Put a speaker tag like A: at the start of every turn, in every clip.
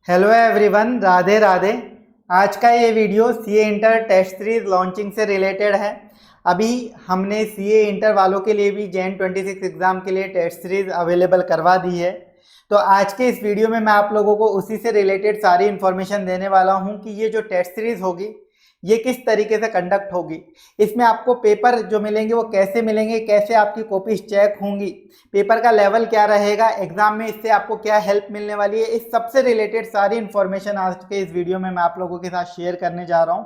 A: Hello everyone, Radhe Radhe. आज का ये video CA inter test series launching से रिलेटेड है। अभी हमने सीए इंटर वालों के लिए भी जैन 26 एग्ज़ाम के लिए टेस्ट सीरीज अवेलेबल करवा दी है। तो आज के इस वीडियो में मैं आप लोगों को उसी से रिलेटेड सारी इन्फॉर्मेशन देने वाला हूँ कि ये जो टेस्ट सीरीज होगी ये किस तरीके से कंडक्ट होगी, इसमें आपको पेपर जो मिलेंगे वो कैसे मिलेंगे, कैसे आपकी कॉपीज चेक होंगी, पेपर का लेवल क्या रहेगा, एग्जाम में इससे आपको क्या हेल्प मिलने वाली है, इस सबसे रिलेटेड सारी इन्फॉर्मेशन आज के इस वीडियो में मैं आप लोगों के साथ शेयर करने जा रहा हूं।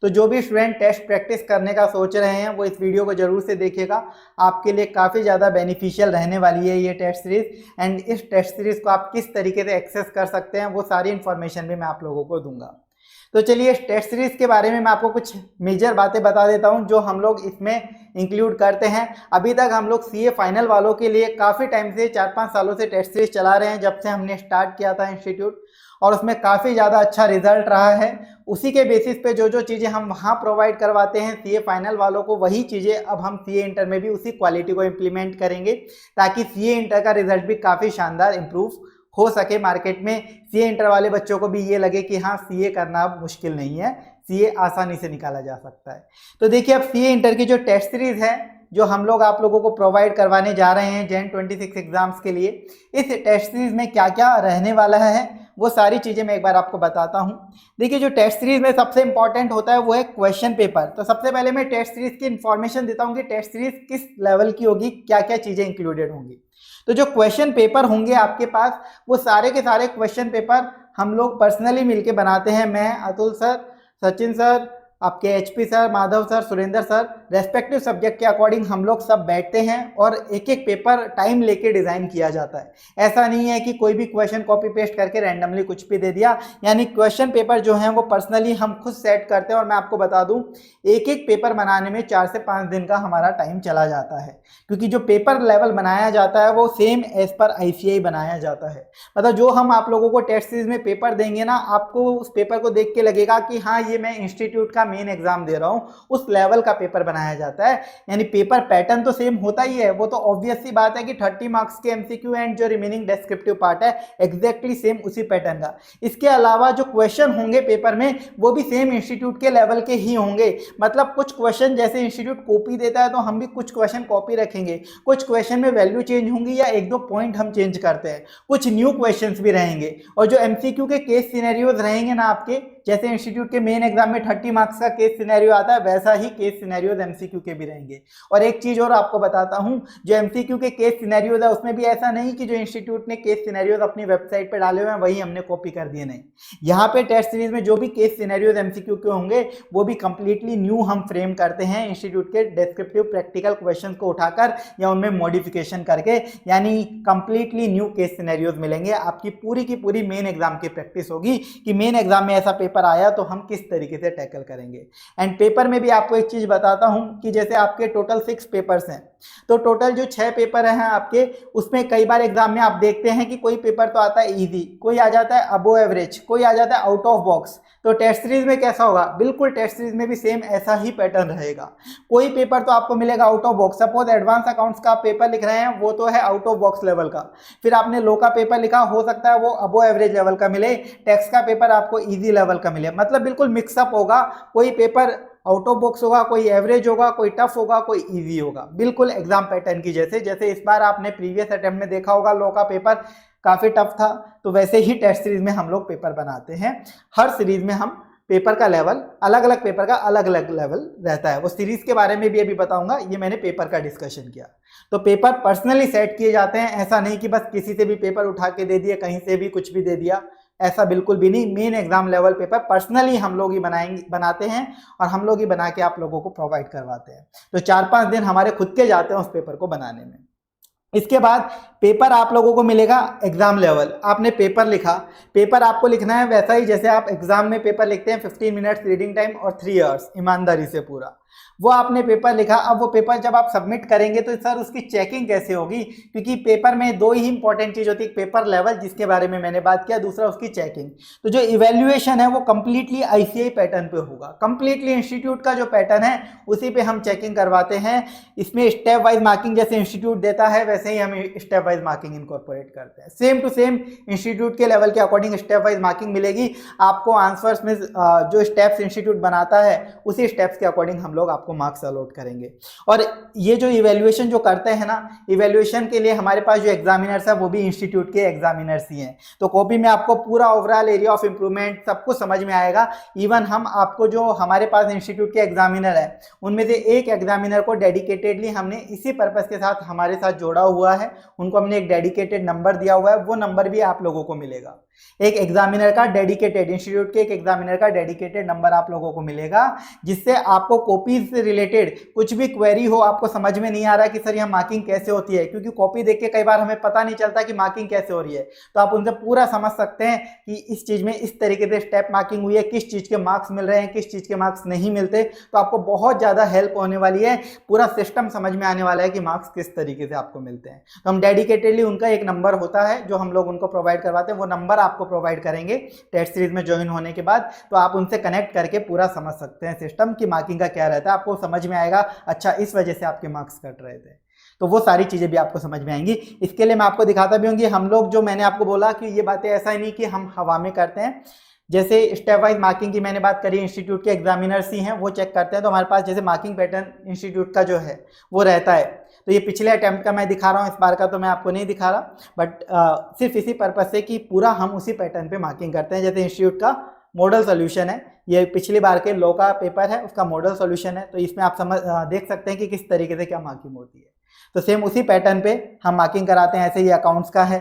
A: तो जो भी स्टूडेंट टेस्ट प्रैक्टिस करने का सोच रहे हैं वो इस वीडियो को जरूर से देखिएगा, आपके लिए काफ़ी ज़्यादा बेनिफिशियल रहने वाली है ये टेस्ट सीरीज। एंड इस टेस्ट सीरीज को आप किस तरीके से एक्सेस कर सकते हैं वो सारी इन्फॉर्मेशन भी मैं आप लोगों को दूंगा। तो चलिए इस टेस्ट सीरीज के बारे में मैं आपको कुछ मेजर बातें बता देता हूं जो हम लोग इसमें इंक्लूड करते हैं। अभी तक हम लोग सीए फाइनल वालों के लिए काफ़ी टाइम से 4-5 सालों से टेस्ट सीरीज चला रहे हैं, जब से हमने स्टार्ट किया था इंस्टीट्यूट, और उसमें काफ़ी ज़्यादा अच्छा रिजल्ट रहा है। उसी के बेसिस पे जो जो चीज़ें हम वहाँ प्रोवाइड करवाते हैं सीए फाइनल वालों को, वही चीज़ें अब हम सीए इंटर में भी उसी क्वालिटी को इम्प्लीमेंट करेंगे ताकि सीए इंटर का रिजल्ट भी काफ़ी शानदार इम्प्रूव हो सके। मार्केट में सीए इंटर वाले बच्चों को भी ये लगे कि हाँ, सीए करना मुश्किल नहीं है, सीए आसानी से निकाला जा सकता है। तो देखिए, अब सीए इंटर की जो टेस्ट सीरीज है जो हम लोग आप लोगों को प्रोवाइड करवाने जा रहे हैं जैन 26 एग्जाम्स के लिए, इस टेस्ट सीरीज में क्या क्या रहने वाला है वो सारी चीज़ें मैं एक बार आपको बताता हूँ। देखिए, जो टेस्ट सीरीज में सबसे इंपॉर्टेंट होता है वो है क्वेश्चन पेपर। तो सबसे पहले मैं टेस्ट सीरीज की इन्फॉर्मेशन देता हूँ कि टेस्ट सीरीज किस लेवल की होगी, क्या क्या चीज़ें इंक्लूडेड होंगी। तो जो क्वेश्चन पेपर होंगे आपके पास, वो सारे के सारे क्वेश्चन पेपर हम लोग पर्सनली मिलके बनाते हैं। मैं, अतुल सर, सचिन सर, आपके HP sir, Madhav sir, Surendra sir, respective subject के अकॉर्डिंग हम लोग सब बैठते हैं और एक एक पेपर टाइम लेके डिज़ाइन किया जाता है। ऐसा नहीं है कि कोई भी क्वेश्चन कॉपी पेस्ट करके रैंडमली कुछ भी दे दिया। यानी क्वेश्चन पेपर जो हैं वो पर्सनली हम खुद सेट करते हैं। और मैं आपको बता दूं, एक एक पेपर बनाने में 4 से 5 दिन का हमारा टाइम चला जाता है, क्योंकि जो पेपर लेवल बनाया जाता है वो सेम एज पर आईसीआई बनाया जाता है। मतलब जो हम आप लोगों को टेस्ट सीरीज में पेपर देंगे ना, आपको उस पेपर को देख के लगेगा कि हाँ, ये मैं इंस्टीट्यूट का मेन एग्जाम दे रहा हूं, उस लेवल का पेपर बनाया जाता है। यानी पेपर पैटर्न तो सेम होता ही है, वो तो ऑब्वियस सी बात है कि 30 मार्क्स के एमसीक्यू एंड जो रिमेनिंग डिस्क्रिप्टिव पार्ट है एग्जैक्टली सेम उसी पैटर्न का। इसके अलावा जो क्वेश्चन होंगे पेपर में वो भी सेम इंस्टीट्यूट के लेवल के ही होंगे। मतलब कुछ क्वेश्चन जैसे इंस्टीट्यूट कॉपी देता है तो हम भी कुछ क्वेश्चन कॉपी रखेंगे, कुछ क्वेश्चन में वैल्यू चेंज होंगी या एक दो पॉइंट हम चेंज करते हैं, कुछ न्यू क्वेश्चंस भी रहेंगे। और जो एमसीक्यू के केस सिनेरियोज रहेंगे ना आपके, जैसे इंस्टीट्यूट के मेन एग्जाम में 30 मार्क्स का केस सिनेरियो आता है, वैसा ही केस सिनेरियोज एमसीक्यू के भी रहेंगे। और एक चीज और आपको बताता हूं, जो एमसीक्यू के केस सिनेरियोज है उसमें भी ऐसा नहीं कि जो इंस्टीट्यूट ने केस सिनेरियोज अपनी वेबसाइट पर डाले हुए हैं वही हमने कॉपी कर दिए, नहीं। यहाँ पे टेस्ट सीरीज में जो भी केस सिनेरियोज एमसीक्यू के होंगे वो भी कंप्लीटली न्यू हम फ्रेम करते हैं इंस्टीट्यूट के डिस्क्रिप्टिव प्रैक्टिकल क्वेश्चन को उठाकर या उनमें मॉडिफिकेशन करके। यानी कंप्लीटली न्यू केस सिनेरियोज मिलेंगे, आपकी पूरी की पूरी मेन एग्जाम की प्रैक्टिस होगी कि मेन एग्जाम में ऐसा पेपर आया तो हम किस तरीके से टैकल करेंगे। एंड पेपर में भी आपको एक चीज बताता हूं कि जैसे आपके टोटल 6 पेपर्स हैं, तो टोटल जो 6 पेपर हैं आपके, उसमें कई बार एग्जाम में आप देखते हैं कि कोई पेपर तो आता है इजी, कोई आ जाता है अबो एवरेज, कोई आ जाता है आउट ऑफ बॉक्स। तो टेस्ट सीरीज में कैसा होगा, बिल्कुल टेस्ट सीरीज में भी सेम ऐसा ही पैटर्न रहेगा। कोई पेपर तो आपको मिलेगा out of box, suppose advance accounts का पेपर लिख रहे हैं, वो तो है आउट ऑफ बॉक्स लेवल का। फिर आपने लो का पेपर लिखा, हो सकता है वो अबो एवरेज लेवल का मिले, टैक्स का पेपर आपको इजी लेवल का मिले। मतलब बिल्कुल मिक्सअप होगा, कोई पेपर आउट ऑफ बॉक्स होगा, कोई एवरेज होगा, कोई टफ होगा, कोई इजी होगा, बिल्कुल एग्जाम पैटर्न की जैसे इस बार आपने प्रीवियस अटेम्प्ट में देखा होगा लो का पेपर काफी टफ था, तो वैसे ही टेस्ट सीरीज में हम लोग पेपर बनाते हैं। हर सीरीज में हम पेपर का लेवल, अलग अलग पेपर का अलग अलग लेवल रहता है। वो सीरीज के बारे में भी अभी बताऊंगा, ये मैंने पेपर का डिस्कशन किया। तो पेपर पर्सनली सेट किए जाते हैं, ऐसा नहीं कि बस किसी से भी पेपर उठा के दे दिया, कहीं से भी कुछ भी दे दिया, ऐसा बिल्कुल भी नहीं। Main exam level paper personally हम लोग ही बनाते हैं और हम लोग ही बना के आप लोगों को प्रोवाइड करवाते हैं। तो 4-5 दिन हमारे खुद के जाते हैं उस पेपर को बनाने में। इसके बाद पेपर आप लोगों को मिलेगा एग्जाम लेवल। आपने पेपर लिखा, पेपर आपको लिखना है वैसा ही जैसे आप एग्जाम में पेपर लिखते हैं, 15 मिनट्स रीडिंग टाइम और 3 आवर्स ईमानदारी से पूरा। वो आपने पेपर लिखा, अब वो पेपर जब आप सबमिट करेंगे तो सर उसकी चेकिंग कैसे होगी, क्योंकि पेपर में दो ही इंपॉर्टेंट चीज़ होती है, पेपर लेवल जिसके बारे में मैंने बात किया, दूसरा उसकी चेकिंग। तो जो इवैल्यूएशन है वो कंप्लीटली आईसीआई पैटर्न पे होगा, कंप्लीटली इंस्टीट्यूट का जो पैटर्न है उसी पे हम चेकिंग करवाते हैं। इसमें स्टेप वाइज मार्किंग जैसे इंस्टीट्यूट देता है वैसे ही हम स्टेप वाइज मार्किंग इनकॉर्पोरेट करते हैं, सेम टू सेम इंस्टीट्यूट के लेवल के अकॉर्डिंग स्टेप वाइज मार्किंग मिलेगी आपको। आंसर्स में जो स्टेप्स इंस्टीट्यूट बनाता है उसी स्टेप्स के अकॉर्डिंग हम लोग आपको मार्क्स अलॉट करेंगे। और ये जो इवैल्यूएशन जो करते हैं ना, इवैल्यूएशन के लिए हमारे पास जो एग्जामिनर्स है वो भी इंस्टीट्यूट के एग्जामिनर्स ही हैं। तो कॉपी में आपको पूरा ओवरऑल एरिया ऑफ इंप्रूवमेंट सब कुछ समझ में आएगा। इवन हम आपको जो हमारे पास इंस्टीट्यूट के एग्जामिनर है उनमें से एक एग्जामिनर को डेडिकेटेडली हमने इसी पर्पस के साथ हमारे साथ जोड़ा हुआ है, उनको हमने एक डेडिकेटेड नंबर दिया हुआ है, वो नंबर भी आप लोगों को मिलेगा। एक एग्जामिनर का डेडिकेटेड, इंस्टीट्यूट के एक एग्जामिनर का डेडिकेटेड नंबर आप लोगों को मिलेगा, जिससे आपको कॉपीज से रिलेटेड कुछ भी क्वेरी हो, आपको समझ में नहीं आ रहा कि सर यह मार्किंग कैसे होती है, क्योंकि कॉपी देख के कई बार हमें पता नहीं चलता कि मार्किंग कैसे हो रही है, तो आप उनसे पूरा समझ सकते हैं कि इस चीज में इस तरीके से स्टेप मार्किंग हुई है, किस चीज के मार्क्स मिल रहे हैं, किस चीज के मार्क्स नहीं मिलते। तो आपको बहुत ज्यादा हेल्प होने वाली है, पूरा सिस्टम समझ में आने वाला है कि मार्क्स किस तरीके से आपको मिलते हैं। तो हम डेडिकेटेडली उनका एक नंबर होता है जो हम लोग उनको प्रोवाइड करवाते हैं, वो नंबर आपको प्रोवाइड करेंगे टेस्ट सीरीज में ज्वाइन होने के बाद। तो आप उनसे कनेक्ट करके पूरा समझ सकते हैं सिस्टम की मार्किंग का क्या रहता है, आपको समझ में आएगा अच्छा इस वजह से आपके मार्क्स कट रहे थे, तो वो सारी चीजें भी आपको समझ में आएंगी। इसके लिए मैं आपको दिखाता भी हूँ। हम लोग जो मैंने आपको बोला कि ये बातें ऐसा ही नहीं कि हम हवा में करते हैं, जैसे स्टेप वाइज मार्किंग की मैंने बात करी, इंस्टीट्यूट के एग्जामिनर्स ही हैं वो चेक करते हैं। तो हमारे पास जैसे मार्किंग पैटर्न इंस्टीट्यूट का जो है वो रहता है, तो ये पिछले अटेम्प्ट का मैं दिखा रहा हूँ, इस बार का तो मैं आपको नहीं दिखा रहा, बट सिर्फ इसी पर्पज से कि पूरा हम उसी पैटर्न पे मार्किंग करते हैं। जैसे इंस्टीट्यूट का मॉडल सोल्यूशन है, ये पिछली बार के लॉ का पेपर है उसका मॉडल सोल्यूशन है, तो इसमें आप देख सकते हैं कि किस तरीके से क्या मार्किंग होती है। तो सेम उसी पैटर्न पे हम मार्किंग कराते हैं। ऐसे ही अकाउंट्स का है,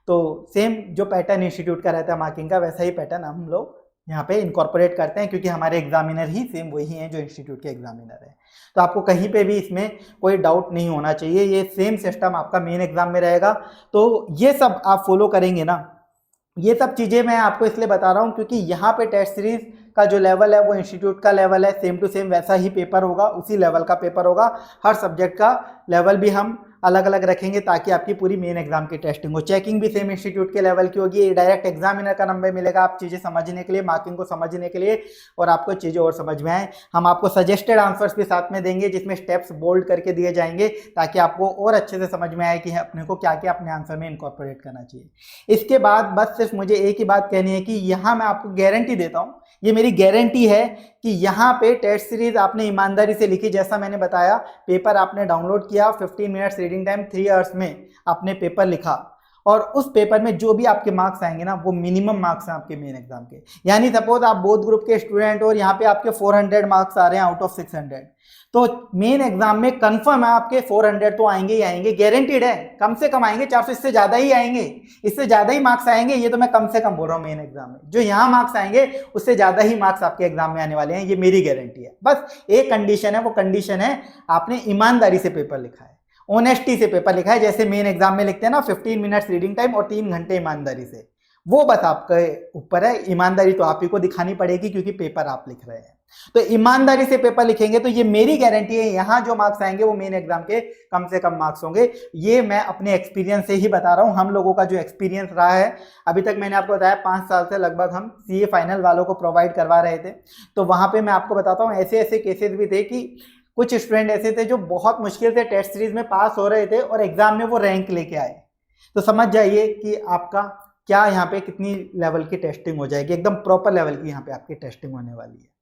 A: तो सेम जो पैटर्न इंस्टीट्यूट का रहता है मार्किंग का, वैसा ही पैटर्न हम लोग यहाँ पे इनकॉर्पोरेट करते हैं, क्योंकि हमारे एग्जामिनर ही सेम वही हैं जो इंस्टीट्यूट के एग्जामिनर हैं। तो आपको कहीं पे भी इसमें कोई डाउट नहीं होना चाहिए, ये सेम सिस्टम आपका मेन एग्जाम में रहेगा। तो ये सब आप फॉलो करेंगे ना, ये सब चीज़ें मैं आपको इसलिए बता रहा हूँ क्योंकि यहाँ पे टेस्ट सीरीज का जो लेवल है वो इंस्टीट्यूट का लेवल है, सेम टू सेम वैसा ही पेपर होगा, उसी लेवल का पेपर होगा। हर सब्जेक्ट का लेवल भी हम अलग अलग रखेंगे ताकि आपकी पूरी मेन एग्जाम की टेस्टिंग हो। चेकिंग भी सेम इंस्टीट्यूट के लेवल की होगी, डायरेक्ट एग्जामिनर का नंबर मिलेगा आप चीज़ें समझने के लिए, मार्किंग को समझने के लिए, और आपको चीज़ें और समझ में आए। हम आपको सजेस्टेड आंसर्स भी साथ में देंगे जिसमें स्टेप्स बोल्ड करके दिए जाएंगे ताकि आपको और अच्छे से समझ में आए कि अपने को क्या क्या अपने आंसर में इनकॉर्पोरेट करना चाहिए। इसके बाद बस सिर्फ मुझे एक ही बात कहनी है कि यहाँ मैं आपको गारंटी देता हूँ, ये मेरी गारंटी है कि यहाँ पे टेस्ट सीरीज आपने ईमानदारी से लिखी, जैसा मैंने बताया पेपर आपने डाउनलोड किया, 15 मिनट्स रीडिंग टाइम, 3 आवर्स में आपने पेपर लिखा, और उस पेपर में जो भी आपके मार्क्स आएंगे ना वो मिनिमम मार्क्स हैं आपके मेन एग्जाम के। यानी सपोज आप बोथ ग्रुप के स्टूडेंट और यहाँ पे आपके 400 मार्क्स आ रहे हैं आउट ऑफ 600, तो मेन एग्जाम में कंफर्म है आपके 400 तो आएंगे ही आएंगे, गारंटीड है। कम से कम आएंगे 400, इससे ज्यादा ही आएंगे, इससे ज्यादा ही मार्क्स आएंगे। ये तो मैं कम से कम बोल रहा हूँ, मेन एग्जाम में जो यहाँ मार्क्स आएंगे उससे ज्यादा ही मार्क्स आपके एग्जाम में आने वाले हैं, ये मेरी गारंटी है। बस एक कंडीशन है, वो कंडीशन है आपने ईमानदारी से पेपर लिखा है, ऑनेस्टी से पेपर लिखा है, जैसे मेन एग्जाम में लिखते हैं ना 15 मिनट्स रीडिंग टाइम और 3 घंटे ईमानदारी से, वो बस आपके ऊपर है। ईमानदारी तो आप ही को दिखानी पड़ेगी क्योंकि पेपर आप लिख रहे हैं। तो ईमानदारी से पेपर लिखेंगे तो ये मेरी गारंटी है, यहाँ जो मार्क्स आएंगे वो मेन एग्जाम के कम से कम मार्क्स होंगे। ये मैं अपने एक्सपीरियंस से ही बता रहा हूँ, हम लोगों का जो एक्सपीरियंस रहा है अभी तक, मैंने आपको बताया 5 साल से लगभग हम सीए फाइनल वालों को प्रोवाइड करवा रहे थे। तो वहाँ पे मैं आपको बताता हूँ ऐसे ऐसे केसेस भी थे कि कुछ स्टूडेंट ऐसे थे जो बहुत मुश्किल से टेस्ट सीरीज में पास हो रहे थे और एग्जाम में वो रैंक लेके आए। तो समझ जाइए कि आपका क्या यहाँ पे कितनी लेवल की टेस्टिंग हो जाएगी, एकदम प्रॉपर लेवल की यहाँ पे आपकी टेस्टिंग होने वाली है।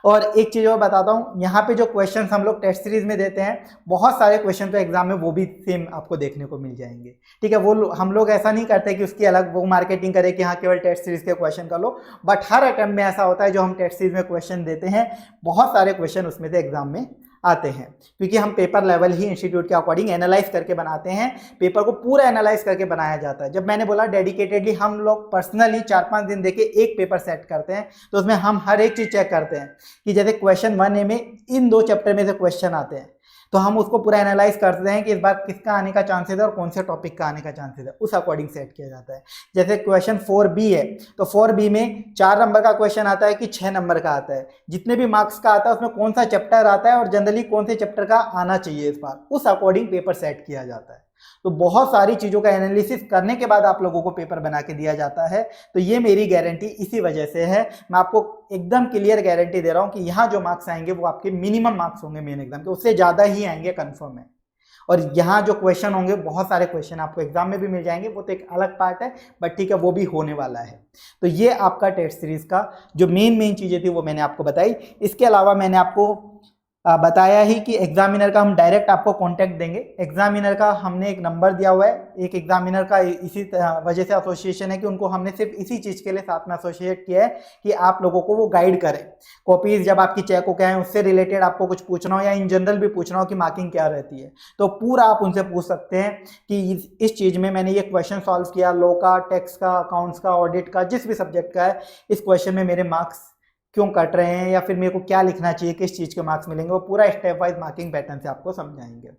A: और एक चीज़ और बताता हूँ, यहाँ पे जो क्वेश्चंस हम लोग टेस्ट सीरीज में देते हैं, बहुत सारे क्वेश्चन तो एग्जाम में वो भी सेम आपको देखने को मिल जाएंगे। ठीक है, वो हम लोग ऐसा नहीं करते कि उसकी अलग वो मार्केटिंग करे कि हाँ केवल टेस्ट सीरीज के क्वेश्चन कर लो, बट हर अटेम्प्ट में ऐसा होता है जो हम टेस्ट सीरीज में क्वेश्चन देते हैं, बहुत सारे क्वेश्चन उसमें से एग्जाम में आते हैं, क्योंकि हम पेपर लेवल ही इंस्टीट्यूट के अकॉर्डिंग एनालाइज करके बनाते हैं। पेपर को पूरा एनालाइज करके बनाया जाता है। जब मैंने बोला डेडिकेटेडली हम लोग पर्सनली 4-5 दिन देके एक पेपर सेट करते हैं, तो उसमें हम हर एक चीज़ चेक करते हैं कि जैसे क्वेश्चन 1A में इन 2 चैप्टर में से क्वेश्चन आते हैं, तो हम उसको पूरा एनालाइज करते हैं कि इस बार किसका आने का चांसेस है और कौन से टॉपिक का आने का चांसेस है, उस अकॉर्डिंग सेट किया जाता है। जैसे क्वेश्चन 4B है, तो 4B में 4 नंबर का क्वेश्चन आता है कि 6 नंबर का आता है, जितने भी मार्क्स का आता है उसमें कौन सा चैप्टर आता है और जनरली कौन से चैप्टर का आना चाहिए इस बार, उस अकॉर्डिंग पेपर सेट किया जाता है। तो बहुत सारी चीज़ों का एनालिसिस करने के बाद आप लोगों को पेपर बना के दिया जाता है। तो ये मेरी गारंटी इसी वजह से है, मैं आपको एकदम क्लियर गारंटी दे रहा हूँ कि यहाँ जो मार्क्स आएंगे वो आपके मिनिमम मार्क्स होंगे मेन एग्जाम के, उससे ज़्यादा ही आएंगे कन्फर्म है। और यहाँ जो क्वेश्चन होंगे, बहुत सारे क्वेश्चन आपको एग्जाम में भी मिल जाएंगे, वो तो एक अलग पार्ट है, बट ठीक है वो भी होने वाला है। तो ये आपका टेस्ट सीरीज का जो मेन चीज़ें थी वो मैंने आपको बताई। इसके अलावा मैंने आपको बताया ही कि एग्जामिनर का हम डायरेक्ट आपको कांटेक्ट देंगे। एग्जामिनर का हमने एक नंबर दिया हुआ है, एक एग्जामिनर का इसी वजह से एसोसिएशन है कि उनको हमने सिर्फ इसी चीज़ के लिए साथ में एसोसिएट किया है कि आप लोगों को वो गाइड करें। कॉपीज जब आपकी चेक हो क्या है, उससे रिलेटेड आपको कुछ पूछना हो या इन जनरल भी पूछना हो कि मार्किंग क्या रहती है, तो पूरा आप उनसे पूछ सकते हैं कि इस चीज़ में मैंने ये क्वेश्चन सॉल्व किया, लॉ का, टैक्स का, अकाउंट्स का, ऑडिट का, जिस भी सब्जेक्ट का है, इस क्वेश्चन में मेरे मार्क्स क्यों कट रहे हैं या फिर मेरे को क्या लिखना चाहिए, किस चीज़ के मार्क्स मिलेंगे, वो पूरा स्टेप वाइज मार्किंग पैटर्न से आपको समझाएंगे।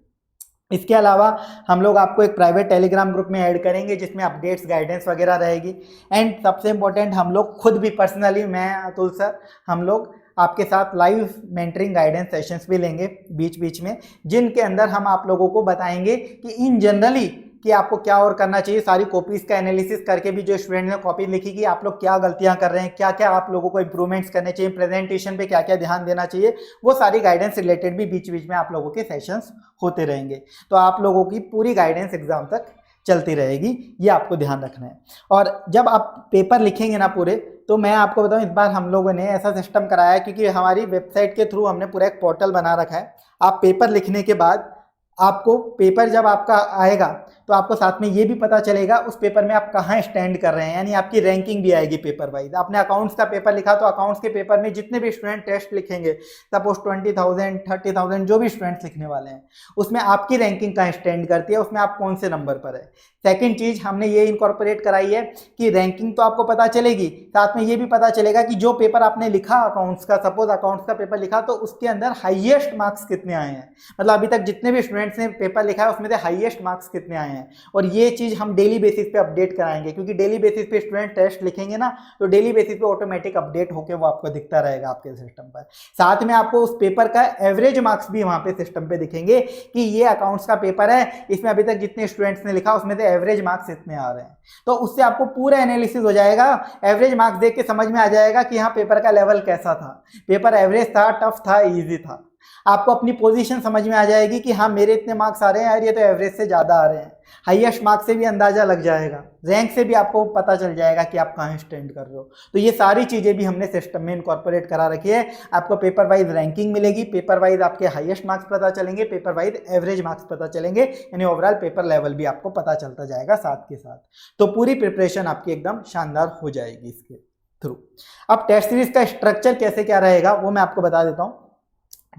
A: इसके अलावा हम लोग आपको एक प्राइवेट टेलीग्राम ग्रुप में ऐड करेंगे जिसमें अपडेट्स, गाइडेंस वगैरह रहेगी। एंड सबसे इम्पोर्टेंट, हम लोग खुद भी पर्सनली, मैं अतुल सर, हम लोग आपके साथ लाइव मेंटरिंग गाइडेंस सेशंस भी लेंगे बीच बीच में, जिनके अंदर हम आप लोगों को बताएंगे कि इन जनरली कि आपको क्या और करना चाहिए। सारी कॉपीज का एनालिसिस करके भी जो स्टूडेंट ने कॉपी लिखी कि आप लोग क्या गलतियां कर रहे हैं, क्या क्या आप लोगों को इंप्रूवमेंट्स करने चाहिए, प्रेजेंटेशन पे क्या क्या ध्यान देना चाहिए, वो सारी गाइडेंस रिलेटेड भी बीच बीच में आप लोगों के सेशंस होते रहेंगे। तो आप लोगों की पूरी गाइडेंस एग्जाम तक चलती रहेगी, ये आपको ध्यान रखना है। और जब आप पेपर लिखेंगे ना पूरे, तो मैं आपको बताऊं, इस बार हम लोगों ने ऐसा सिस्टम कराया है क्योंकि हमारी वेबसाइट के थ्रू हमने पूरा एक पोर्टल बना रखा है। आप पेपर लिखने के बाद आपको पेपर जब आपका आएगा तो आपको साथ में ये भी पता चलेगा उस पेपर में आप कहाँ स्टैंड कर रहे हैं, यानी आपकी रैंकिंग भी आएगी पेपर वाइज। आपने अकाउंट्स का पेपर लिखा तो अकाउंट्स के पेपर में जितने भी स्टूडेंट टेस्ट लिखेंगे, सपोज 20,000 30,000 जो भी स्टूडेंट्स लिखने वाले हैं, उसमें आपकी रैंकिंग कहाँ स्टैंड करती है, उसमें आप कौन से नंबर पर है। सेकेंड चीज हमने ये इनकॉर्पोरेट कराई है कि रैंकिंग तो आपको पता चलेगी, साथ में ये भी पता चलेगा कि जो पेपर आपने लिखा अकाउंट्स का, सपोज अकाउंट्स का पेपर लिखा, तो उसके अंदर हाईएस्ट मार्क्स कितने आए हैं, मतलब अभी तक जितने भी स्टूडेंट्स ने पेपर लिखा है उसमें से हाईएस्ट मार्क्स कितने आए हैं। और ये चीज हम डेली बेसिस पे अपडेट कराएंगे, क्योंकि डेली बेसिस पे स्टूडेंट टेस्ट लिखेंगे ना, तो डेली बेसिस पे ऑटोमेटिक अपडेट होकर वो आपको दिखता रहेगा आपके सिस्टम पर। साथ में आपको उस पेपर का एवरेज मार्क्स भी वहां पे सिस्टम पे दिखेंगे कि ये अकाउंट्स का पेपर है, इसमें अभी तक जितने स्टूडेंट्स ने लिखा उसमें से एवरेज मार्क्स इतने आ रहे हैं। तो उससे आपको पूरा एनालिसिस हो जाएगा, एवरेज मार्क्स देख के समझ में आ जाएगा कि हाँ पेपर का लेवल कैसा था, पेपर एवरेज था, टफ था, इजी था। आपको अपनी पोजीशन समझ में आ जाएगी कि हाँ मेरे इतने मार्क्स आ रहे हैं यार, ये तो एवरेज से ज़्यादा आ रहे हैं। हाईएस्ट मार्क्स से भी अंदाज़ा लग जाएगा, रैंक से भी आपको पता चल जाएगा कि आप कहाँ स्टैंड कर रहे हो। तो ये सारी चीज़ें भी हमने सिस्टम में इनकॉर्पोरेट करा रखी है। आपको पेपर वाइज रैंकिंग मिलेगी, पेपर वाइज आपके हाईएस्ट मार्क्स पता चलेंगे, पेपर वाइज एवरेज मार्क्स पता चलेंगे, यानी ओवरऑल पेपर लेवल भी आपको पता चलता जाएगा साथ के साथ। तो पूरी प्रिपरेशन आपकी एकदम शानदार हो जाएगी इसके थ्रू। अब टेस्ट सीरीज का स्ट्रक्चर कैसे क्या रहेगा वो मैं आपको बता देता हूँ।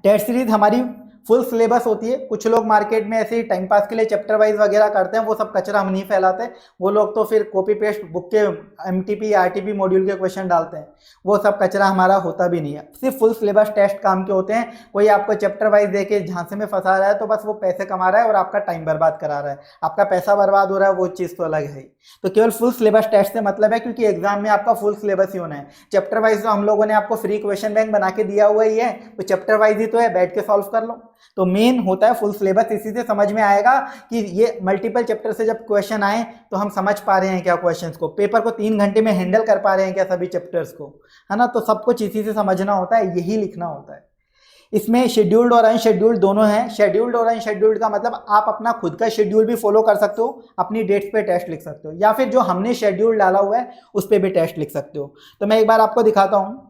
A: टेस्ट सीरीज हमारी फुल सिलेबस होती है। कुछ लोग मार्केट में ऐसे ही टाइम पास के लिए चैप्टर वाइज वगैरह करते हैं, वो सब कचरा हम नहीं फैलाते। वो लोग तो फिर कॉपी पेस्ट बुक के एमटीपी आरटीपी मॉड्यूल के क्वेश्चन डालते हैं, वो सब कचरा हमारा होता भी नहीं है। सिर्फ फुल सिलेबस टेस्ट काम के होते हैं। कोई आपको चैप्टर वाइज देके झांसे में फंसा रहा है तो बस वो पैसे कमा रहा है और आपका टाइम बर्बाद करा रहा है, आपका पैसा बर्बाद हो रहा है, वो चीज़ तो अलग है। तो केवल फुल सिलेबस टेस्ट से मतलब है, क्योंकि एग्जाम में आपका फुल सिलेबस ही होना है। चैप्टर वाइज तो हम लोगों ने आपको फ्री क्वेश्चन बैंक बना के दिया हुआ ही है, वो चैप्टर वाइज ही तो है, बैठ के सॉल्व कर लो। तो मेन होता है फुल सिलेबस। इसी से समझ में आएगा कि ये मल्टीपल चैप्टर से जब क्वेश्चन आए तो हम समझ पा रहे हैं क्या क्वेश्चंस को, पेपर को 3 घंटे में हैंडल कर पा रहे हैं क्या सभी चैप्टर्स को, है ना। तो सब कुछ इसी से समझना होता है, यही लिखना होता है। इसमें शेड्यूल्ड और अनशेड्यूल्ड दोनों हैं। शेड्यूल्ड और अनशेड्यूल्ड का मतलब आप अपना खुद का शेड्यूल भी फॉलो कर सकते हो, अपनी डेट्स पे टेस्ट लिख सकते हो, या फिर जो हमने शेड्यूल डाला हुआ है उस पर भी टेस्ट लिख सकते हो। तो मैं एक बार आपको दिखाता हूँ।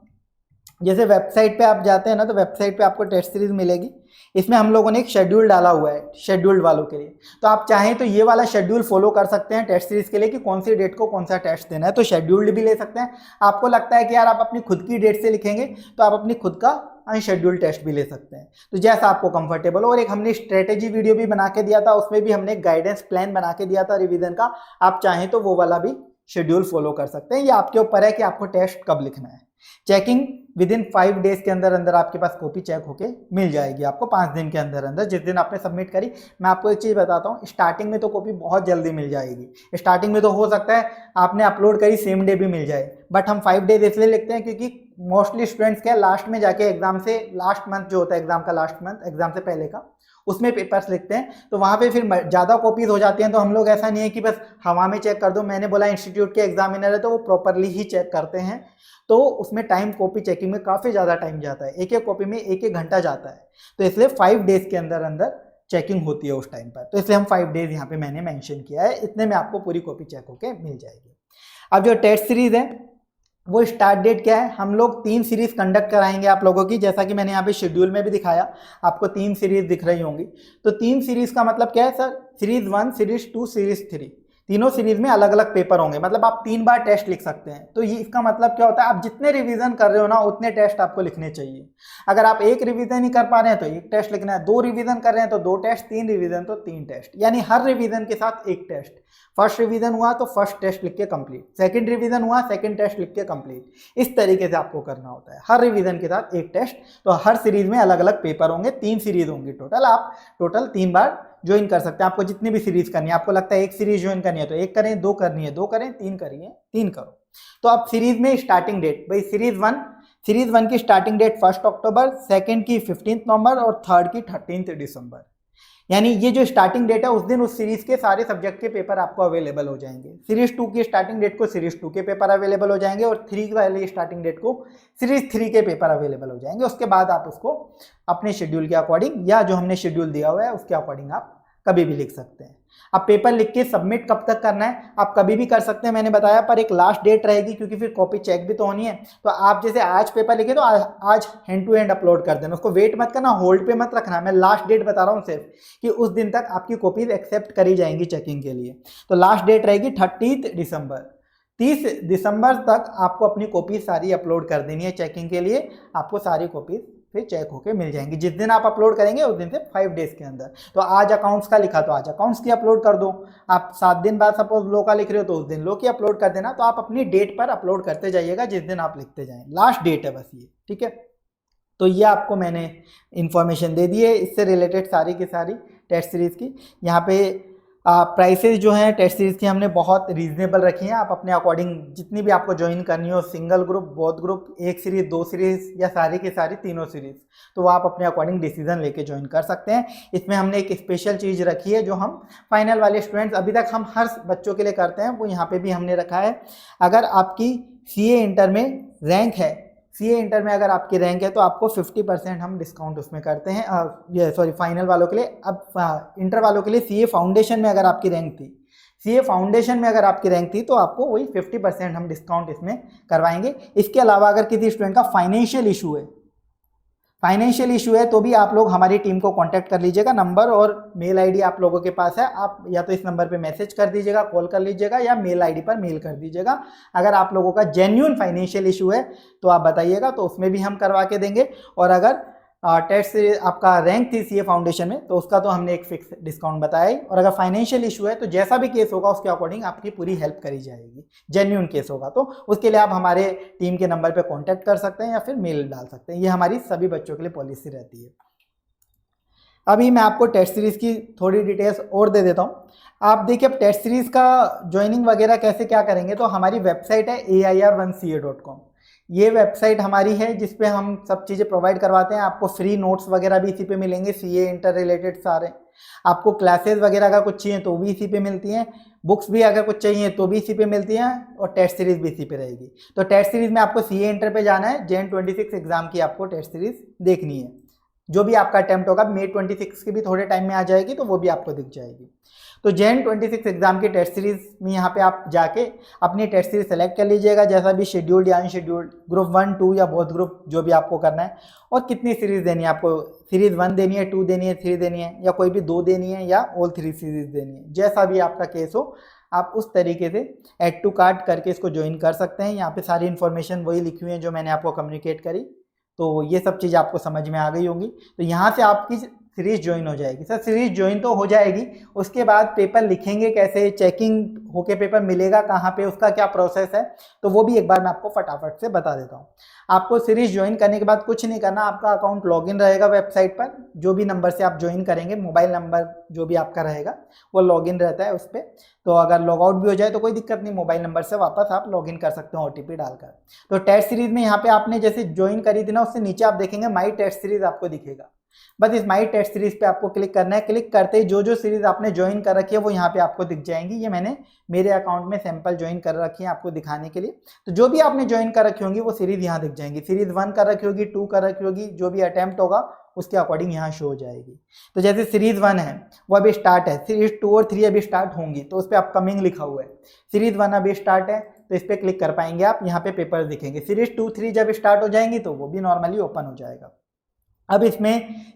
A: जैसे वेबसाइट पे आप जाते हैं ना, तो वेबसाइट पे आपको टेस्ट सीरीज मिलेगी। इसमें हम लोगों ने एक शेड्यूल डाला हुआ है शेड्यूल्ड वालों के लिए। तो आप चाहें तो ये वाला शेड्यूल फॉलो कर सकते हैं टेस्ट सीरीज के लिए कि कौन सी डेट को कौन सा टेस्ट देना है, तो शेड्यूल्ड भी ले सकते हैं। आपको लगता है कि यार आप अपनी खुद की डेट से लिखेंगे तो आप अपनी खुद का अनशेड्यूल्ड टेस्ट भी ले सकते हैं, तो जैसा आपको कंफर्टेबल हो। और एक हमने स्ट्रेटेजी वीडियो भी बना के दिया था, उसमें भी हमने गाइडेंस प्लान बना के दिया था रिवीजन का, आप चाहें तो वो वाला भी शेड्यूल फॉलो कर सकते हैं। ये आपके ऊपर है कि आपको टेस्ट कब लिखना है। चेकिंग विद इन 5 डेज के अंदर अंदर आपके पास कॉपी चेक होके मिल जाएगी आपको 5 दिन के अंदर अंदर, जिस दिन आपने सबमिट करी। मैं आपको एक चीज़ बताता हूँ, स्टार्टिंग में तो कॉपी बहुत जल्दी मिल जाएगी। स्टार्टिंग में तो हो सकता है आपने अपलोड करी सेम डे भी मिल जाए, बट हम 5 डेज इसलिए लिखते हैं क्योंकि मोस्टली स्टूडेंट्स क्या लास्ट में जाके एग्जाम से लास्ट मंथ जो होता है एग्जाम का, लास्ट मंथ एग्जाम से पहले का, उसमें पेपर्स लिखते हैं, तो वहाँ पे फिर ज़्यादा कॉपीज हो जाती हैं। तो हम लोग ऐसा नहीं है कि बस हवा में चेक कर दो। मैंने बोला इंस्टीट्यूट के एग्जामिनर है तो वो प्रॉपरली ही चेक करते हैं, तो उसमें टाइम कॉपी चेकिंग में काफ़ी ज़्यादा टाइम जाता है। एक एक कॉपी में 1-1 घंटा जाता है, तो इसलिए 5 डेज के अंदर अंदर चेकिंग होती है उस टाइम पर। तो इसलिए हम 5 डेज यहाँ पे मैंने मेंशन किया है, इतने में आपको पूरी कॉपी चेक होके मिल जाएगी। अब जो टेस्ट सीरीज है वो स्टार्ट डेट क्या है, हम लोग 3 सीरीज कंडक्ट कराएंगे आप लोगों की, जैसा कि मैंने यहाँ पे शेड्यूल में भी दिखाया, आपको 3 सीरीज दिख रही होंगी। तो 3 सीरीज का मतलब क्या है सर, सीरीज 1, सीरीज 2, सीरीज 3, तीनों सीरीज में अलग अलग पेपर होंगे, मतलब आप 3 बार टेस्ट लिख सकते हैं। तो ये इसका मतलब क्या होता है, आप जितने रिवीजन कर रहे हो ना उतने टेस्ट आपको लिखने चाहिए। अगर आप 1 रिवीजन ही कर पा रहे हैं तो 1 टेस्ट लिखना है, 2 रिवीजन कर रहे हैं तो 2 टेस्ट, 3 रिवीजन तो 3 टेस्ट, यानी हर रिवीजन के साथ 1 टेस्ट। फर्स्ट रिवीजन हुआ तो फर्स्ट टेस्ट लिख के कंप्लीट, सेकंड रिवीजन हुआ सेकंड टेस्ट लिख के कंप्लीट। इस तरीके से आपको करना होता है, हर रिवीजन के साथ 1 टेस्ट। तो हर सीरीज में अलग अलग पेपर होंगे, 3 सीरीज होंगी टोटल। आप टोटल 3 बार ज्वाइन कर सकते हैं। आपको जितनी भी सीरीज करनी है, आपको लगता है 1 सीरीज ज्वाइन करनी है तो 1 करें, 2 करनी है 2 करें, 3 करिए 3 करो। तो अब सीरीज में स्टार्टिंग डेट, भाई सीरीज 1 की स्टार्टिंग डेट 1 अक्टूबर, सेकंड की 15 नवंबर और थर्ड की 13 दिसंबर। यानी ये जो स्टार्टिंग डेट है उस दिन उस सीरीज के सारे सब्जेक्ट के पेपर आपको अवेलेबल हो जाएंगे। सीरीज 2 की स्टार्टिंग डेट को सीरीज 2 के पेपर अवेलेबल हो जाएंगे और 3 वाली स्टार्टिंग डेट को सीरीज 3 के पेपर अवेलेबल हो जाएंगे। उसके बाद आप उसको अपने शेड्यूल के अकॉर्डिंग या जो हमने शेड्यूल दिया हुआ है उसके अकॉर्डिंग आप कभी भी लिख सकते हैं। अब पेपर लिख के सबमिट कब तक करना है, आप कभी भी कर सकते हैं, मैंने बताया, पर एक लास्ट डेट रहेगी क्योंकि फिर कॉपी चेक भी तो होनी है। तो आप जैसे आज पेपर लिखे तो आज हैंड टू हैंड अपलोड कर देना, उसको वेट मत करना, होल्ड पे मत रखना। मैं लास्ट डेट बता रहा हूँ सिर्फ कि उस दिन तक आपकी कॉपीज एक्सेप्ट करी जाएंगी चेकिंग के लिए। तो लास्ट डेट रहेगी 30 दिसंबर। 30 दिसंबर तक आपको अपनी कॉपी सारी अपलोड कर देनी है चेकिंग के लिए। आपको सारी कॉपीज फिर चेक होके मिल जाएंगी। जिस दिन आप अपलोड करेंगे उस दिन से 5 डेज के अंदर। तो आज अकाउंट्स का लिखा तो आज अकाउंट्स की अपलोड कर दो। आप 7 दिन बाद सपोज लो का लिख रहे हो तो उस दिन लो की अपलोड कर देना। तो आप अपनी डेट पर अपलोड करते जाइएगा जिस दिन आप लिखते जाएं। लास्ट डेट है बस ये, ठीक है। तो ये आपको मैंने इन्फॉर्मेशन दे दी है इससे रिलेटेड सारी की सारी टेस्ट सीरीज़ की। यहाँ पे प्राइसेस जो हैं टेस्ट सीरीज़ की हमने बहुत रीजनेबल रखी हैं। आप अपने अकॉर्डिंग जितनी भी आपको ज्वाइन करनी हो, single group, both group, 1 series, 2 series या सारी की सारी तीनों सीरीज़, तो वो आप अपने अकॉर्डिंग डिसीजन लेके ज्वाइन कर सकते हैं। इसमें हमने एक स्पेशल चीज़ रखी है जो हम फाइनल वाले स्टूडेंट्स अभी तक हम हर बच्चों के लिए करते हैं, वो यहाँ पर भी हमने रखा है। अगर आपकी CA इंटर में रैंक है, CA इंटर में अगर आपकी रैंक है तो आपको 50% हम डिस्काउंट उसमें करते हैं। ये सॉरी फाइनल वालों के लिए। अब इंटर वालों के लिए CA फाउंडेशन में अगर आपकी रैंक थी, CA फाउंडेशन में अगर आपकी रैंक थी तो आपको वही 50% हम डिस्काउंट इसमें करवाएंगे। इसके अलावा अगर किसी स्टूडेंट का फाइनेंशियल इशू है तो भी आप लोग हमारी टीम को कांटेक्ट कर लीजिएगा। नंबर और मेल आईडी आप लोगों के पास है, आप या तो इस नंबर पे मैसेज कर दीजिएगा, कॉल कर लीजिएगा या मेल आईडी पर मेल कर दीजिएगा। अगर आप लोगों का जेन्युइन फाइनेंशियल इशू है तो आप बताइएगा, तो उसमें भी हम करवा के देंगे। और अगर टेस्ट से आपका रैंक थी CA फाउंडेशन में तो उसका तो हमने एक फिक्स डिस्काउंट बताया ही। और अगर फाइनेंशियल इशू है तो जैसा भी केस होगा उसके अकॉर्डिंग आपकी पूरी हेल्प करी जाएगी। जेन्युइन केस होगा तो उसके लिए आप हमारे टीम के नंबर पे कांटेक्ट कर सकते हैं या फिर मेल डाल सकते हैं। ये हमारी सभी बच्चों के लिए पॉलिसी रहती है। अभी मैं आपको टेस्ट सीरीज़ की थोड़ी डिटेल्स और दे देता हूँ। आप देखिए अब टेस्ट सीरीज़ का ज्वाइनिंग वगैरह कैसे क्या करेंगे, तो हमारी वेबसाइट है air1ca.com। ये वेबसाइट हमारी है जिस पे हम सब चीज़ें प्रोवाइड करवाते हैं। आपको फ्री नोट्स वगैरह भी इसी पे मिलेंगे, CA इंटर रिलेटेड सारे। आपको क्लासेस वगैरह अगर कुछ चाहिए तो भी इसी पे मिलती हैं, बुक्स भी अगर कुछ चाहिए तो भी इसी पे मिलती हैं, और टेस्ट सीरीज़ भी इसी पे रहेगी। तो टेस्ट सीरीज़ में आपको CA इंटर पे जाना है, Jan 26 एग्जाम की आपको टेस्ट सीरीज़ देखनी है। जो भी आपका अटैम्प्ट होगा May 26 की भी थोड़े टाइम में आ जाएगी, तो वो भी आपको दिख जाएगी। तो Jan 26 एग्जाम की टेस्ट सीरीज में यहाँ पे आप जाके अपनी टेस्ट सीरीज सेलेक्ट कर लीजिएगा, जैसा भी शेड्यूल्ड या अनशेड्यूल्ड, ग्रुप 1, 2 या बोथ ग्रुप, जो भी आपको करना है। और कितनी सीरीज देनी है आपको, सीरीज 1 देनी है, 2 देनी है, 3 देनी है, या कोई भी 2 देनी है, या ऑल 3 सीरीज देनी है, जैसा भी आपका केस हो आप उस तरीके से ऐड टू कार्ट करके इसको ज्वाइन कर सकते हैं। यहाँ पे सारी इन्फॉर्मेशन वही लिखी हुई है जो मैंने आपको कम्युनिकेट करी। तो ये सब चीज़ आपको समझ में आ गई होंगी। तो यहाँ से आपकी सीरीज ज्वाइन हो जाएगी। सर सीरीज ज्वाइन तो हो जाएगी, उसके बाद पेपर लिखेंगे कैसे, चेकिंग होके पेपर मिलेगा कहाँ पे, उसका क्या प्रोसेस है, तो वो भी एक बार मैं आपको फटाफट से बता देता हूँ। आपको सीरीज ज्वाइन करने के बाद कुछ नहीं करना, आपका अकाउंट लॉगिन रहेगा वेबसाइट पर, जो भी नंबर से आप ज्वाइन करेंगे, मोबाइल नंबर जो भी आपका रहेगा वो लॉगिन रहता है उस पर। तो अगर लॉग आउट भी हो जाए तो कोई दिक्कत नहीं, मोबाइल नंबर से वापस आप लॉगिन कर सकते हो OTP डालकर। तो टेस्ट सीरीज में यहाँ पे आपने जैसे ज्वाइन करी थी ना, उससे नीचे आप देखेंगे माई टेस्ट सीरीज आपको दिखेगा। बस इस माई टेस्ट सीरीज पे आपको क्लिक करना है। क्लिक करते ही जो जो सीरीज आपने ज्वाइन कर रखी है वो यहाँ पे आपको दिख जाएंगी। ये मैंने मेरे अकाउंट में सैंपल ज्वाइन कर रखी है आपको दिखाने के लिए। तो जो भी आपने ज्वाइन कर रखी होंगी वो सीरीज यहाँ दिख जाएंगी। सीरीज 1 कर रखी होगी, 2 कर रखी होगी, जो भी अटेम्प्ट होगा उसके अकॉर्डिंग यहाँ शो हो जाएगी। तो जैसे सीरीज 1 है वो अभी स्टार्ट है, सीरीज 2 और 3 अभी स्टार्ट होंगी, तो उस पर अपकमिंग लिखा हुआ है। सीरीज 1 अभी स्टार्ट है तो इस पर क्लिक कर पाएंगे आप, यहाँ पे पेपर दिखेंगे। सीरीज 2, 3 जब स्टार्ट हो जाएंगी तो वो भी नॉर्मली ओपन हो जाएगा। अब इसमें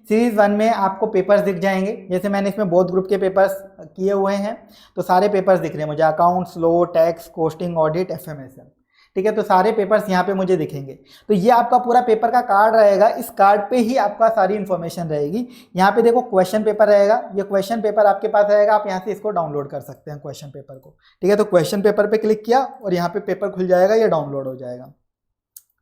A: सीरीज 1 में आपको पेपर्स दिख जाएंगे, जैसे मैंने इसमें बोथ ग्रुप के पेपर्स किए हुए हैं, तो सारे पेपर्स दिख रहे हैं मुझे, accounts, law, tax, costing, audit, FMSM, ठीक है। तो सारे पेपर्स यहाँ पे मुझे दिखेंगे। तो ये आपका पूरा पेपर का कार्ड रहेगा, इस कार्ड पे ही आपका सारी इन्फॉर्मेशन रहेगी। यहाँ पे देखो क्वेश्चन पेपर रहेगा, ये क्वेश्चन पेपर आपके पास रहेगा, आप यहाँ से इसको डाउनलोड कर सकते हैं क्वेश्चन पेपर को, ठीक है। तो क्वेश्चन पेपर पे क्लिक किया और यहाँ पे पेपर खुल जाएगा, ये डाउनलोड हो जाएगा।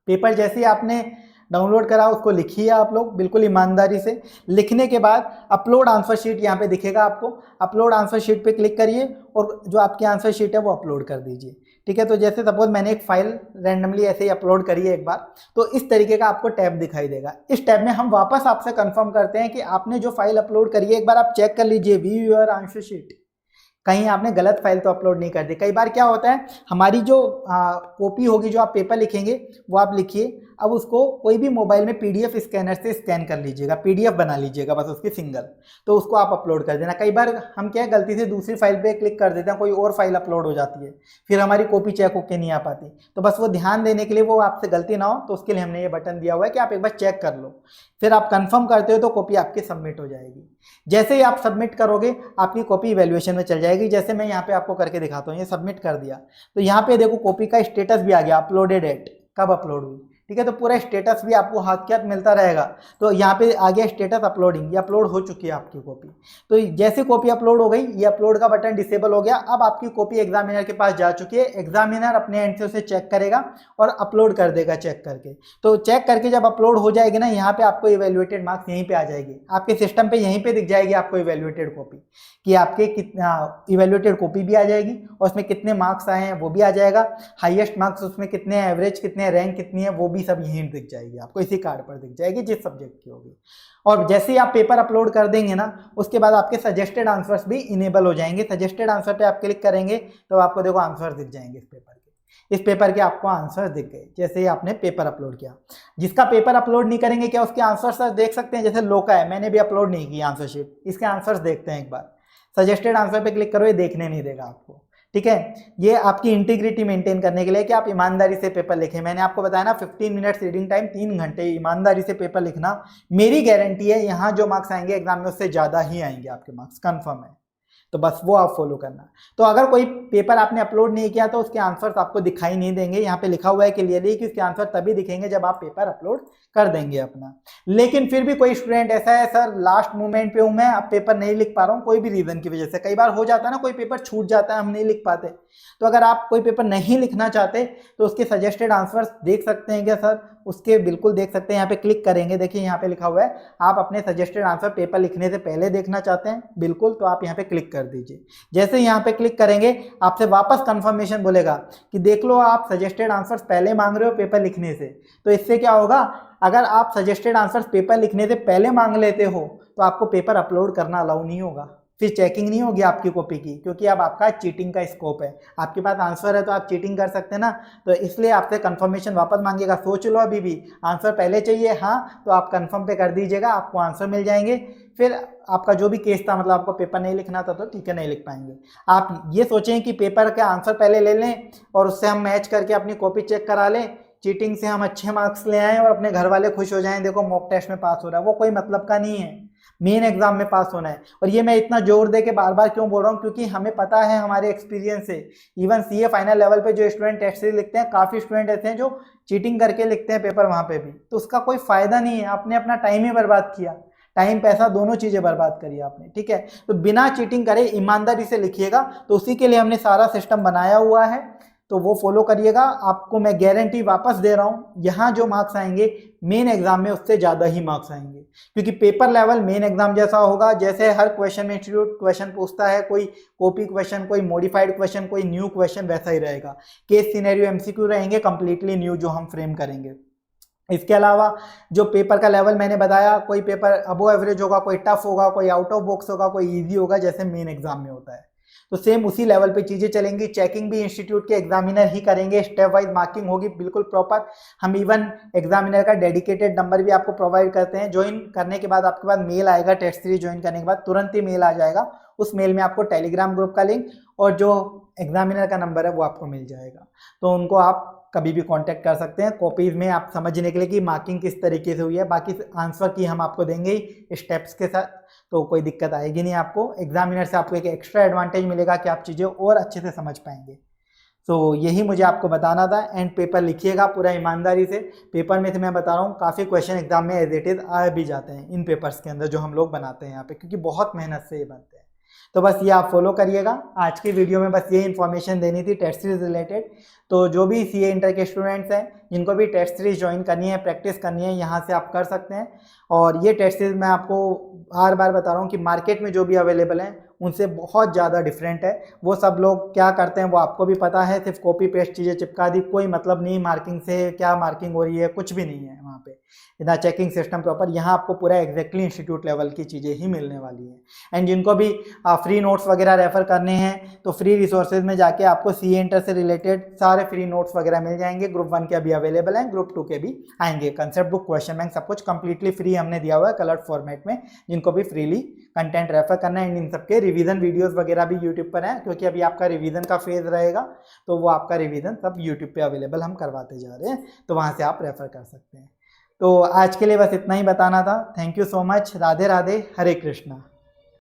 A: पेपर जैसे ही आपने डाउनलोड करा उसको लिखिए आप लोग बिल्कुल ईमानदारी से। लिखने के बाद अपलोड आंसर शीट यहाँ पे दिखेगा आपको, अपलोड आंसर शीट पे क्लिक करिए और जो आपकी आंसर शीट है वो अपलोड कर दीजिए, ठीक है। तो जैसे सपोज मैंने एक फाइल रैंडमली ऐसे ही अपलोड करी है एक बार, तो इस तरीके का आपको टैब दिखाई देगा। इस टैब में हम वापस आपसे कंफर्म करते हैं कि आपने जो फाइल अपलोड करी है एक बार आप चेक कर लीजिए, व्यू योर आंसर शीट, कहीं आपने गलत फाइल तो अपलोड नहीं कर दी। कई बार क्या होता है, हमारी जो कॉपी होगी, जो आप पेपर लिखेंगे वो आप लिखिए, अब उसको कोई भी मोबाइल में PDF स्कैनर से स्कैन कर लीजिएगा, PDF बना लीजिएगा बस उसकी सिंगल, तो उसको आप अपलोड कर देना। कई बार हम क्या है गलती से दूसरी फाइल पे क्लिक कर देते हैं, कोई और फाइल अपलोड हो जाती है, फिर हमारी कॉपी चेक होके नहीं आ पाती। तो बस वो ध्यान देने के लिए, वो आपसे गलती ना हो तो उसके लिए हमने ये बटन दिया हुआ है कि आप एक बार चेक कर लो, फिर आप कंफर्म करते हो तो कॉपी आपकी सबमिट हो जाएगी। जैसे ही आप सबमिट करोगे आपकी कॉपी इवैल्यूएशन में चल जाएगी। जैसे मैं यहाँ पे आपको करके दिखाता हूँ, ये सबमिट कर दिया तो यहाँ पे देखो कॉपी का स्टेटस भी आ गया, अपलोडेड एट, कब अपलोड हुई, ठीक है। तो पूरा स्टेटस भी आपको हाथ के हाथ मिलता रहेगा। तो यहाँ पे आ गया स्टेटस अपलोडिंग, ये अपलोड हो चुकी है आपकी कॉपी। तो जैसे कॉपी अपलोड हो गई, ये अपलोड का बटन डिसेबल हो गया। अब आपकी कॉपी एग्जामिनर के पास जा चुकी है, एग्जामिनर अपने एंड से उसे चेक करेगा और अपलोड कर देगा चेक करके। तो चेक करके जब अपलोड हो जाएगी ना, यहाँ पे आपको इवेल्युएटेड मार्क्स यहीं पे आ जाएगी, आपके सिस्टम पे यहीं पे दिख जाएगी आपको इवेल्युएटेड कॉपी, कि आपके कितना इवेल्युएटेड कॉपी भी आ जाएगी और उसमें कितने मार्क्स आए हैं वो भी आ जाएगा, हाईएस्ट मार्क्स उसमें कितने हैं, एवरेज कितने हैं, रैंक कितनी है, वो भी सब यहीं दिख जाएगी आपको, इसी कार्ड पर दिख जाएगी जिस सब्जेक्ट की होगी। और जैसे ही आप पेपर अपलोड कर देंगे ना, उसके बाद आपके सजेस्टेड आंसर्स भी इनेबल हो जाएंगे। सजेस्टेड आंसर पे आप क्लिक करेंगे तो आपको देखो आंसर दिख जाएंगे इस पेपर के आपको आंसर दिख गए जैसे ही आपने पेपर अपलोड किया। जिसका पेपर अपलोड नहीं करेंगे क्या उसके आंसर सर देख सकते हैं, जैसे लो का है, मैंने भी अपलोड नहीं किया आंसर शीट, इसके आंसर्स देखते हैं एक बार। सजेस्टेड आंसर पे क्लिक करो, ये देखने नहीं देगा आपको, ठीक है। ये आपकी इंटीग्रिटी मेंटेन करने के लिए कि आप ईमानदारी से पेपर लिखें। मैंने आपको बताया ना 15 मिनट्स रीडिंग टाइम, 3 घंटे ईमानदारी से पेपर लिखना, मेरी गारंटी है यहाँ जो मार्क्स आएंगे एग्जाम में उससे ज़्यादा ही आएंगे आपके मार्क्स, कन्फर्म है। तो बस वो आप फॉलो करना। तो अगर कोई पेपर आपने अपलोड नहीं किया तो उसके आंसर्स आपको दिखाई नहीं देंगे। यहाँ पे लिखा हुआ है क्लियरली कि उसके आंसर तभी दिखेंगे जब आप पेपर अपलोड कर देंगे अपना। लेकिन फिर भी कोई स्टूडेंट ऐसा है सर लास्ट मोमेंट पे हूँ मैं, अब पेपर नहीं लिख पा रहा हूँ कोई भी रीजन की वजह से, कई बार हो जाता है ना कोई पेपर छूट जाता है हम नहीं लिख पाते। तो अगर आप कोई पेपर नहीं लिखना चाहते तो उसके सजेस्टेड आंसर्स देख सकते हैं क्या सर, उसके बिल्कुल देख सकते हैं। यहाँ पे क्लिक करेंगे, देखिए यहाँ पे लिखा हुआ है आप अपने सजेस्टेड आंसर पेपर लिखने से पहले देखना चाहते हैं, बिल्कुल, तो आप यहाँ पे क्लिक कर दीजिए। जैसे यहाँ पे क्लिक करेंगे आपसे वापस कंफर्मेशन बोलेगा कि देख लो आप सजेस्टेड आंसर्स पहले मांग रहे हो पेपर लिखने से। तो इससे क्या होगा, अगर आप सजेस्टेड आंसर्स पेपर लिखने से पहले मांग लेते हो तो आपको पेपर अपलोड करना अलाउ नहीं होगा, फिर चेकिंग नहीं होगी आपकी कॉपी की, क्योंकि अब आपका चीटिंग का स्कोप है। आपके पास आंसर है तो आप चीटिंग कर सकते हैं ना, तो इसलिए आपसे कंफर्मेशन वापस मांगेगा। सोच लो अभी भी आंसर पहले चाहिए हाँ, तो आप कंफर्म पे कर दीजिएगा, आपको आंसर मिल जाएंगे। फिर आपका जो भी केस था, मतलब आपको पेपर नहीं लिखना था तो ठीक है नहीं लिख पाएंगे। आप ये सोचें कि पेपर के आंसर पहले ले लें और उससे हम मैच करके अपनी कॉपी चेक करा लें, चीटिंग से हम अच्छे मार्क्स ले आएँ और अपने घर वाले खुश हो जाएं, देखो मॉक टेस्ट में पास हो रहा है। वो कोई मतलब का नहीं है, मेन एग्जाम में पास होना है। और ये मैं इतना जोर दे के बार बार क्यों बोल रहा हूँ, क्योंकि हमें पता है हमारे एक्सपीरियंस से, इवन सीए फाइनल लेवल पे जो स्टूडेंट टेस्ट सीरीज लिखते हैं, काफ़ी स्टूडेंट ऐसे हैं जो चीटिंग करके लिखते हैं पेपर वहाँ पे भी, तो उसका कोई फ़ायदा नहीं है, आपने अपना टाइम ही बर्बाद किया। टाइम पैसा दोनों चीज़ें बर्बाद करी आपने, ठीक है। तो बिना चीटिंग करे ईमानदारी से लिखिएगा, तो उसी के लिए हमने सारा सिस्टम बनाया हुआ है, तो वो फॉलो करिएगा। आपको मैं गारंटी वापस दे रहा हूँ, यहाँ जो मार्क्स आएंगे मेन एग्जाम में उससे ज़्यादा ही मार्क्स आएंगे, क्योंकि पेपर लेवल मेन एग्जाम जैसा होगा। जैसे हर क्वेश्चन में इंस्टीट्यूट क्वेश्चन पूछता है, कोई कॉपी क्वेश्चन, कोई मॉडिफाइड क्वेश्चन, कोई न्यू क्वेश्चन, वैसा ही रहेगा। केस सिनेरियो एमसीक्यू रहेंगे कंप्लीटली न्यू जो हम फ्रेम करेंगे। इसके अलावा जो पेपर का लेवल मैंने बताया, कोई पेपर अबो एवरेज होगा, कोई टफ होगा, कोई आउट ऑफ बॉक्स होगा, कोई इजी होगा, जैसे मेन एग्जाम में होता है। तो सेम उसी लेवल पे चीज़ें चलेंगी। चेकिंग भी इंस्टीट्यूट के एग्जामिनर ही करेंगे, स्टेप वाइज मार्किंग होगी बिल्कुल प्रॉपर। हम इवन एग्जामिनर का डेडिकेटेड नंबर भी आपको प्रोवाइड करते हैं। ज्वाइन करने के बाद आपके पास मेल आएगा, टेस्ट सीरीज ज्वाइन करने के बाद तुरंत ही मेल आ जाएगा। उस मेल में आपको टेलीग्राम ग्रुप का लिंक और जो एग्जामिनर का नंबर है वो आपको मिल जाएगा, तो उनको आप कभी भी कांटेक्ट कर सकते हैं। कॉपीज में आप समझने के लिए कि मार्किंग किस तरीके से हुई है, बाकी आंसर की हम आपको देंगे ही स्टेप्स के साथ, तो कोई दिक्कत आएगी नहीं आपको। एग्जामिनर से आपको एक एक्स्ट्रा एडवांटेज मिलेगा कि आप चीज़ें और अच्छे से समझ पाएंगे। तो यही मुझे आपको बताना था। एंड पेपर लिखिएगा पूरा ईमानदारी से। पेपर में तो मैं बता रहा हूँ काफ़ी क्वेश्चन एग्जाम में एज इट इज आ भी जाते हैं इन पेपर्स के अंदर जो हम लोग बनाते हैं यहाँ पे, क्योंकि बहुत मेहनत से ये बनते हैं। तो बस ये आप फॉलो करिएगा। आज की वीडियो में बस ये इन्फॉर्मेशन देनी थी टेस्ट सीरीज रिलेटेड। तो जो भी सीए इंटर के स्टूडेंट्स हैं जिनको भी टेस्ट सीरीज ज्वाइन करनी है, प्रैक्टिस करनी है, यहाँ से आप कर सकते हैं। और ये टेस्ट सीरीज मैं आपको बार बार बता रहा हूँ कि मार्केट में जो भी अवेलेबल हैं उनसे बहुत ज़्यादा डिफरेंट है। वो सब लोग क्या करते हैं वो आपको भी पता है, सिर्फ कॉपी पेस्ट चीज़ें चिपका दी, कोई मतलब नहीं मार्किंग से, क्या मार्किंग हो रही है, कुछ भी नहीं है वहाँ पे, इतना चेकिंग सिस्टम प्रॉपर। यहाँ आपको पूरा एग्जैक्टली इंस्टीट्यूट लेवल की चीज़ें ही मिलने वाली हैं। एंड जिनको भी फ्री नोट्स वगैरह रेफर करने हैं तो फ्री रिसोर्सेज में जाके आपको सीए इंटर से रिलेटेड सारे फ्री नोट्स वगैरह मिल जाएंगे। ग्रुप 1 के अभी अवेलेबल हैं, ग्रुप 2 के भी आएंगे। कंसेप्ट बुक, क्वेश्चन बैंक, सब कुछ कंप्लीटली फ्री हमने दिया हुआ है कलर्ड फॉर्मेट में, जिनको भी फ्रीली कंटेंट रेफर करना है। इन सबके रिवीजन वीडियोस वगैरह भी यूट्यूब पर हैं, क्योंकि अभी आपका रिवीजन का फेज रहेगा, तो वो आपका रिवीजन सब यूट्यूब पे अवेलेबल हम करवाते जा रहे हैं, तो वहाँ से आप रेफर कर सकते हैं। तो आज के लिए बस इतना ही बताना था। Thank you so much. Radhe Radhe, Hare Krishna.